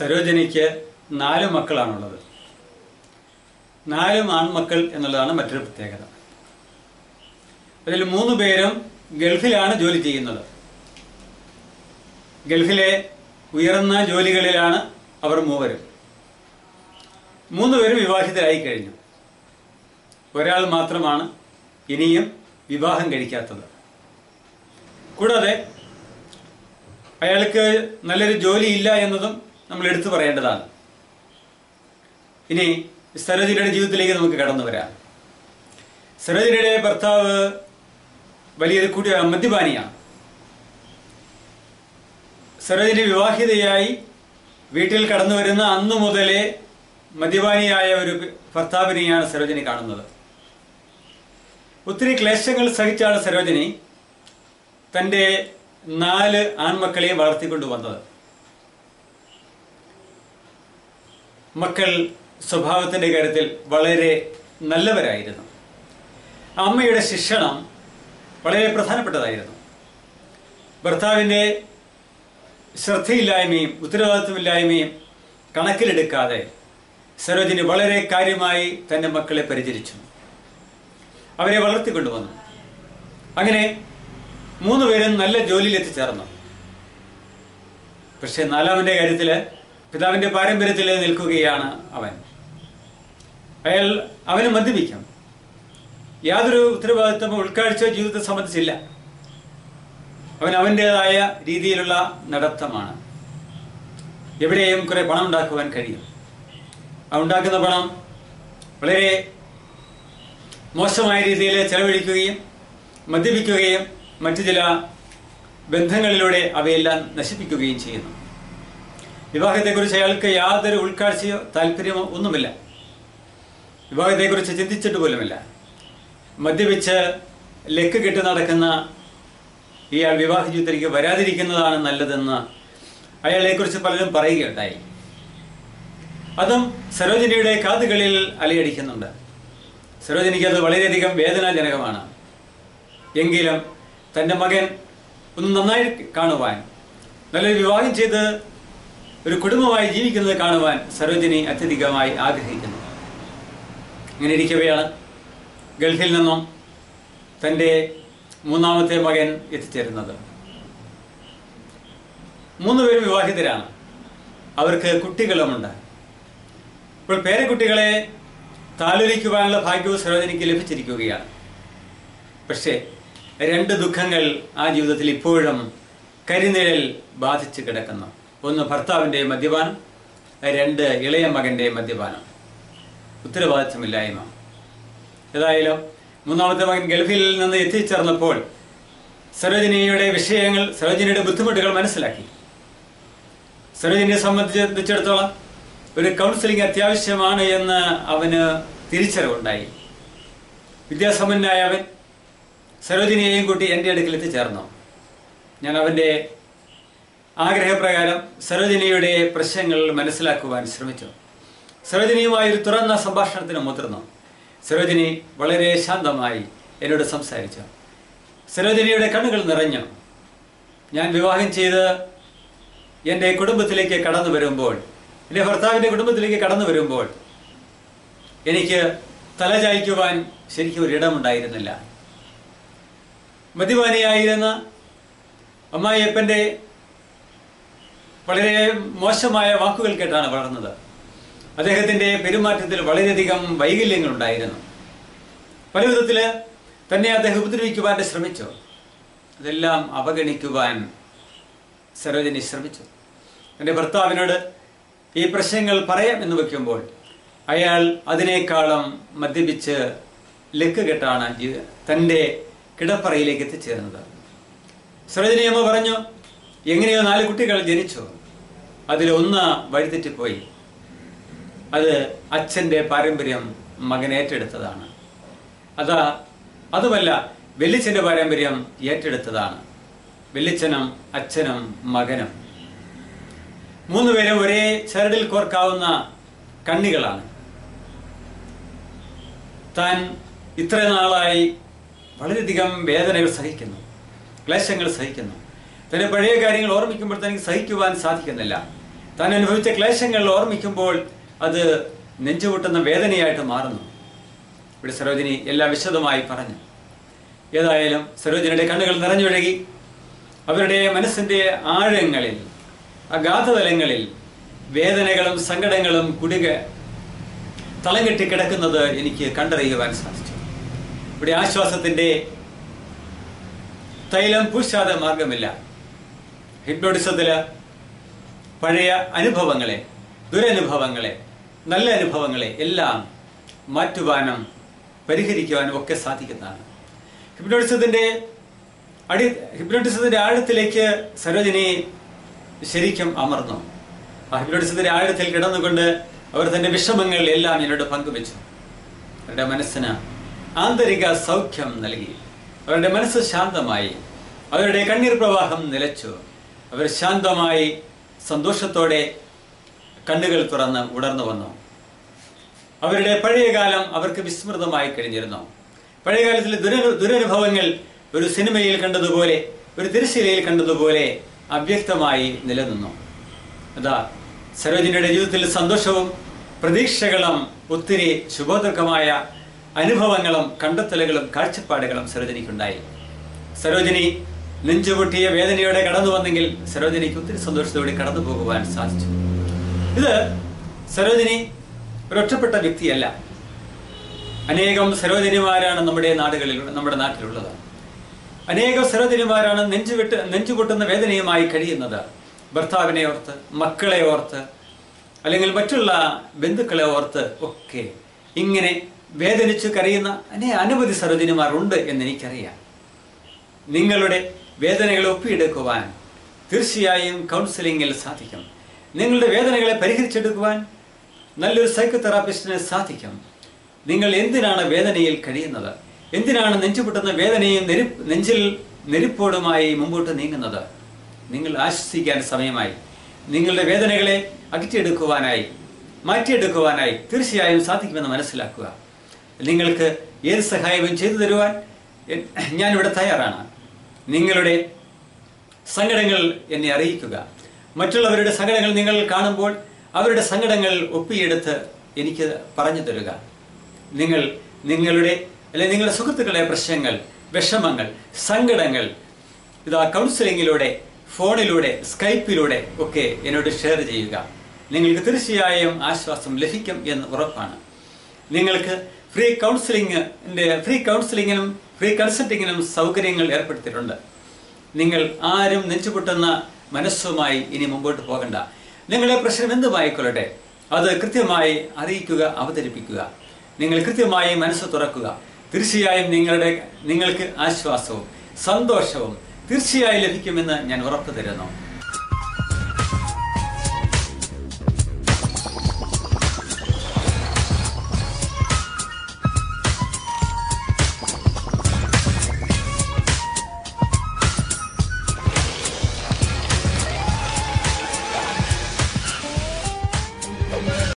സരോജിനിക്ക് 4 മക്കളാണുള്ളത്. 4 ആൺമക്കൾ എന്നുള്ളതാണ് മറ്റൊരു പ്രത്യേകത. അതിൽ 3 പേരും ഗൾഫിലാണ് ജോലി ചെയ്യുന്നത്. ഗൾഫിലെ ഉയർന്ന ജോലികളിലാണ് അവർ മൂവരും. 3 പേരും വിവാഹിതരായി കഴിഞ്ഞു. ഒരാൾ മാത്രമാണ് ഇനിയും വിവാഹം കഴിക്കാത്തത്. കൂടാതെ അയാൾക്ക് നല്ലൊരു ജോലിയില്ല എന്നതും നമ്മൾ എടുത്തു പറയേണ്ടതാണ്. ഇനി സരോജിനിയുടെ ജീവിതത്തിലേക്ക് നമുക്ക് കടന്നു വരാം. സരോജിനിയുടെ ഭർത്താവ് വലിയൊരു മദ്യപാനിയാണ്. സരോജിനി വിവാഹിതയായി വീട്ടിൽ കടന്നു വരുന്ന അന്നു മുതലേ മദ്യപാനിയായ ഒരു ഭർത്താവിനെയാണ് സരോജിനി കാണുന്നത്. ഒത്തിരി ക്ലേശങ്ങൾ സഹിച്ചാണ് സരോജിനി തൻ്റെ 4 ആൺമക്കളെയും വളർത്തിക്കൊണ്ടുവന്നത്. മക്കൾ സ്വഭാവത്തിൻ്റെ കാര്യത്തിൽ വളരെ നല്ലവരായിരുന്നു. അമ്മയുടെ ശിക്ഷണം വളരെ പ്രധാനപ്പെട്ടതായിരുന്നു. ഭർത്താവിൻ്റെ ശ്രദ്ധയില്ലായ്മയും ഉത്തരവാദിത്വമില്ലായ്മയും കണക്കിലെടുക്കാതെ സരോജിനി വളരെ കാര്യമായി തൻ്റെ മക്കളെ പരിചരിച്ചു, അവരെ വളർത്തിക്കൊണ്ടുവന്നു. അങ്ങനെ 3 പേരും നല്ല ജോലിയിൽ എത്തിച്ചേർന്നു. പക്ഷെ 4-ാമന്റെ കാര്യത്തിൽ പിതാവിന്റെ പാരമ്പര്യത്തിൽ നിൽക്കുകയാണ് അവൻ. അവന് മദ്യപിക്കാം. യാതൊരു ഉത്തരവാദിത്വമോ ഉൾക്കാഴ്ചയോ ജീവിതത്തെ സംബന്ധിച്ചില്ല. അവൻ്റെതായ രീതിയിലുള്ള നടത്തമാണ്. എവിടെയും കുറെ പണം ഉണ്ടാക്കുവാൻ കഴിയും. ഉണ്ടാക്കുന്ന പണം വളരെ മോശമായ രീതിയിൽ ചെലവഴിക്കുകയും മദ്യപിക്കുകയും മറ്റു ചില ബന്ധങ്ങളിലൂടെ അവയെല്ലാം നശിപ്പിക്കുകയും ചെയ്യുന്നു. വിവാഹത്തെക്കുറിച്ച് അയാൾക്ക് യാതൊരു ഉൾക്കാഴ്ചയോ താല്പര്യമോ ഒന്നുമില്ല. വിവാഹത്തെക്കുറിച്ച് ചിന്തിച്ചിട്ട് പോലുമില്ല. മദ്യപിച്ച് ലക്ക് കെട്ടി നടക്കുന്ന ഇയാൾ വിവാഹ ജീവിതത്തിലേക്ക് വരാതിരിക്കുന്നതാണ് നല്ലതെന്ന് അയാളെക്കുറിച്ച് പലരും പറയുകയുണ്ടായി. അതും സരോജിനിയുടെ കാതുകളിൽ അലയടിക്കുന്നുണ്ട്. സരോജിനിക്ക് അത് വളരെയധികം വേദനാജനകമാണ്. എങ്കിലും തൻ്റെ മകൻ ഒന്ന് നന്നായി കാണുവാൻ, നല്ലൊരു വിവാഹം ചെയ്ത് ഒരു കുടുംബമായി ജീവിക്കുന്നത് കാണുവാൻ സരോജിനി അത്യധികമായി ആഗ്രഹിക്കുന്നു. ഇങ്ങനെ ഇരിക്കവെയാണ് ഗൾഫിൽ നിന്നും തൻ്റെ 3-ാമത്തെ മകൻ എത്തിച്ചേരുന്നത്. 3 പേരും വിവാഹിതരാണ്. അവർക്ക് കുട്ടികളുമുണ്ട്. ഇപ്പോൾ പേരക്കുട്ടികളെ താലോലിക്കുവാനുള്ള ഭാഗ്യവും സരോജിനിക്ക് ലഭിച്ചിരിക്കുകയാണ്. പക്ഷേ 2 ദുഃഖങ്ങൾ ആ ജീവിതത്തിൽ ഇപ്പോഴും കരിനിഴൽ ബാധിച്ച് കിടക്കുന്നു. ഒന്ന് ഭർത്താവിൻ്റെ മദ്യപാനം, 2 ഇളയ മകൻ്റെ മദ്യപാനം, ഉത്തരവാദിത്വമില്ലായ്മ. ഏതായാലും 3-ാമത്തെ മകൻ ഗൾഫിൽ നിന്ന് എത്തിച്ചേർന്നപ്പോൾ സരോജിനിയുടെ ബുദ്ധിമുട്ടുകൾ മനസ്സിലാക്കി. സരോജിനിയെ സംബന്ധിച്ചിടത്തോളം ഒരു കൗൺസിലിംഗ് അത്യാവശ്യമാണ് എന്ന് അവന് തിരിച്ചറിവുണ്ടായി. വിദ്യാസമ്പന്നനായ അവൻ സരോജിനിയെയും കൂട്ടി എൻ്റെ അടുക്കൽ എത്തിച്ചേർന്നു. ഞാൻ അവൻ്റെ ആഗ്രഹപ്രകാരം സരോജിനിയുടെ പ്രശ്നങ്ങൾ മനസ്സിലാക്കുവാൻ ശ്രമിച്ചു. സരോജിനിയുമായി ഒരു തുറന്ന സംഭാഷണത്തിന് മുതിർന്നു. സരോജിനി വളരെ ശാന്തമായി എന്നോട് സംസാരിച്ചു. സരോജിനിയുടെ കണ്ണുകൾ നിറഞ്ഞു. ഞാൻ വിവാഹം ചെയ്ത് എൻ്റെ കുടുംബത്തിലേക്ക് കടന്നു വരുമ്പോൾ, എൻ്റെ ഭർത്താവിൻ്റെ കുടുംബത്തിലേക്ക് കടന്നു വരുമ്പോൾ എനിക്ക് തലചായ്ക്കുവാൻ ശരിക്കും ഒരിടമുണ്ടായിരുന്നില്ല. മദ്യപാനിയായിരുന്ന അമ്മായിയപ്പൻ്റെ വളരെ മോശമായ വാക്കുകൾ കേട്ടാണ് വളർന്നത്. അദ്ദേഹത്തിൻ്റെ പെരുമാറ്റത്തിൽ വളരെയധികം വൈകല്യങ്ങളുണ്ടായിരുന്നു. പല വിധത്തിൽ തന്നെ അദ്ദേഹം ഉപദ്രവിക്കുവാൻ ശ്രമിച്ചു. അതെല്ലാം അവഗണിക്കുവാൻ സരോജിനി ശ്രമിച്ചു. എൻ്റെ ഭർത്താവിനോട് ഈ പ്രശ്നങ്ങൾ പറയാം എന്ന് വയ്ക്കുമ്പോൾ അയാൾ അതിനേക്കാളും മദ്യപിച്ച് ലക്ക് കെട്ടാണ് തൻ്റെ കിടപ്പറയിലേക്ക് എത്തിച്ചേർന്നത്. സരോജിനി അമ്മ പറഞ്ഞു, എങ്ങനെയോ 4 കുട്ടികൾ ജനിച്ചു. അതിലൊന്ന് വഴിതെറ്റിപ്പോയി. അത് അച്ഛൻ്റെ പാരമ്പര്യം മകൻ ഏറ്റെടുത്തതാണ്. അതുമല്ല, വെല്ലിച്ചൻ്റെ പാരമ്പര്യം ഏറ്റെടുത്തതാണ്. വെല്ലിച്ചനും അച്ഛനും മകനും 3 പേരും ഒരേ ചരടിൽ കോർക്കാവുന്ന കണ്ണികളാണ്. താൻ ഇത്ര നാളായി വളരെയധികം വേദനകൾ സഹിക്കുന്നു, ക്ലേശങ്ങൾ സഹിക്കുന്നു. തൻ്റെ പഴയ കാര്യങ്ങൾ ഓർമ്മിക്കുമ്പോൾ തനിക്ക് സഹിക്കുവാൻ സാധിക്കുന്നില്ല. താൻ അനുഭവിച്ച ക്ലേശങ്ങൾ ഓർമ്മിക്കുമ്പോൾ അത് നെഞ്ചുപൊട്ടുന്ന വേദനയായിട്ട് മാറുന്നു. ഇവിടെ സരോജിനി എല്ലാം വിശദമായി പറഞ്ഞു. ഏതായാലും സരോജിനിയുടെ കണ്ണുകൾ നിറഞ്ഞൊഴുകി. അവരുടെ മനസ്സിൻ്റെ ആഴങ്ങളിൽ, അഗാധതലങ്ങളിൽ വേദനകളും സങ്കടങ്ങളും കുടിക തളം കെട്ടി കിടക്കുന്നത് എനിക്ക് കണ്ടറിയുവാൻ സാധിച്ചു. ഇവിടെ ആശ്വാസത്തിൻ്റെ തൈലം പൂശാതെ മാർഗമില്ല. ഹിപ്നോട്ടിസത്തിൽ പഴയ അനുഭവങ്ങളെ, ദുരനുഭവങ്ങളെ, നല്ല അനുഭവങ്ങളെ എല്ലാം മാറ്റുവാനും പരിഹരിക്കുവാനും ഒക്കെ സാധിക്കുന്നതാണ്. ഹിപ്നോട്ടിസത്തിന്റെ ആഴത്തിലേക്ക് സരോജിനി ശരിക്കും അമർന്നു. ആ ഹിപ്നോട്ടിസത്തിന്റെ ആഴത്തിൽ കിടന്നുകൊണ്ട് അവർ തന്റെ വിഷമങ്ങൾ എല്ലാം എന്നോട് പങ്കുവെച്ചു. അവരുടെ മനസ്സിന് ആന്തരിക സൗഖ്യം നൽകി. അവരുടെ മനസ്സ് ശാന്തമായി. അവരുടെ കണ്ണീർ പ്രവാഹം നിലച്ചു. അവർ ശാന്തമായി സന്തോഷത്തോടെ കണ്ണുകൾ തുറന്ന് ഉണർന്നു വന്നു. അവരുടെ പഴയകാലം അവർക്ക് വിസ്മൃതമായി കഴിഞ്ഞിരുന്നു. പഴയകാലത്തിലെ ദുരനുഭവങ്ങൾ ഒരു സിനിമയിൽ കണ്ടതുപോലെ, ഒരു തിരശ്ശീലയിൽ കണ്ടതുപോലെ അവ്യക്തമായി നിലനിന്നു. അതാ സരോജിനിയുടെ ജീവിതത്തിൽ സന്തോഷവും പ്രതീക്ഷകളും ഒത്തിരി ശുഭോദർക്കമായ അനുഭവങ്ങളും കണ്ടെത്തലുകളും കാഴ്ചപ്പാടുകളും സരോജിനിക്കുണ്ടായി. സരോജിനി നെഞ്ചുപൊട്ടിയ വേദനയോടെ കടന്നു വന്നെങ്കിൽ സരോജിനിക്ക് ഒത്തിരി സന്തോഷത്തോടെ കടന്നു പോകുവാൻ സാധിച്ചു. ഇത് സരോജിനി ഒരൊറ്റപ്പെട്ട വ്യക്തിയല്ല. അനേകം സരോജിനിമാരാണ് നമ്മുടെ നാട്ടിലുള്ളത്. അനേകം സരോജിനിമാരാണ് നെഞ്ചുപൊട്ടുന്ന വേദനയുമായി കഴിയുന്നത്. ഭർത്താവിനെ ഓർത്ത്, മക്കളെ ഓർത്ത്, അല്ലെങ്കിൽ മറ്റുള്ള ബന്ധുക്കളെ ഓർത്ത് ഒക്കെ ഇങ്ങനെ വേദനിച്ചു കരയുന്ന അനവധി സരോജിനിമാർ ഉണ്ട് എന്നെനിക്കറിയാം. നിങ്ങളുടെ വേദനകൾ ഒപ്പിയെടുക്കുവാൻ തീർച്ചയായും കൗൺസിലിങ്ങിൽ സാധിക്കും. നിങ്ങളുടെ വേദനകളെ പരിഹരിച്ചെടുക്കുവാൻ നല്ലൊരു സൈക്കോതെറാപ്പിസ്റ്റിന് സാധിക്കും. നിങ്ങൾ എന്തിനാണ് വേദനയിൽ കഴിയുന്നത്? എന്തിനാണ് നെഞ്ചുപൊട്ടുന്ന വേദനയും നെഞ്ചിൽ നെരിപ്പോടുമായി മുമ്പോട്ട് നീങ്ങുന്നത്? നിങ്ങൾ ആശ്വസിക്കാൻ സമയമായി. നിങ്ങളുടെ വേദനകളെ അകറ്റിയെടുക്കുവാനായി, മാറ്റിയെടുക്കുവാനായി തീർച്ചയായും സാധിക്കുമെന്ന് മനസ്സിലാക്കുക. നിങ്ങൾക്ക് ഏത് സഹായവും ചെയ്തു തരുവാൻ ഞാനിവിടെ തയ്യാറാണ്. നിങ്ങളുടെ സങ്കടങ്ങൾ എന്നെ അറിയിക്കുക. മറ്റുള്ളവരുടെ സങ്കടങ്ങൾ നിങ്ങൾ കാണുമ്പോൾ അവരുടെ സങ്കടങ്ങൾ ഒപ്പിയെടുത്ത് എനിക്ക് പറഞ്ഞു തരിക. നിങ്ങളുടെ സുഹൃത്തുക്കളുടെ പ്രശ്നങ്ങൾ, വിഷമങ്ങൾ, സങ്കടങ്ങൾ ഇതാ കൗൺസിലിങ്ങിലൂടെ, ഫോണിലൂടെ, സ്കൈപ്പിലൂടെ ഒക്കെ എന്നോട് ഷെയർ ചെയ്യുക. നിങ്ങൾക്ക് തീർച്ചയായും ആശ്വാസം ലഭിക്കും എന്ന് ഉറപ്പാണ്. നിങ്ങൾക്ക് ഫ്രീ കൗൺസിലിങ്ങിനും ഫ്രീ കൺസൾട്ടിങ്ങിനും സൗകര്യങ്ങൾ ഏർപ്പെടുത്തിയിട്ടുണ്ട്. നിങ്ങൾ ആരും നെഞ്ചുപൊട്ടുന്ന മനസ്സുമായി ഇനി മുമ്പോട്ട് പോകണ്ട. നിങ്ങളുടെ പ്രശ്നം എന്തുമായിക്കൊള്ളട്ടെ, അത് കൃത്യമായി അറിയിക്കുക, അവതരിപ്പിക്കുക. നിങ്ങൾ കൃത്യമായി മനസ്സ് തുറക്കുക. തീർച്ചയായും നിങ്ങൾക്ക് ആശ്വാസവും സന്തോഷവും തീർച്ചയായും ലഭിക്കുമെന്ന് ഞാൻ ഉറപ്പു തരുന്നു.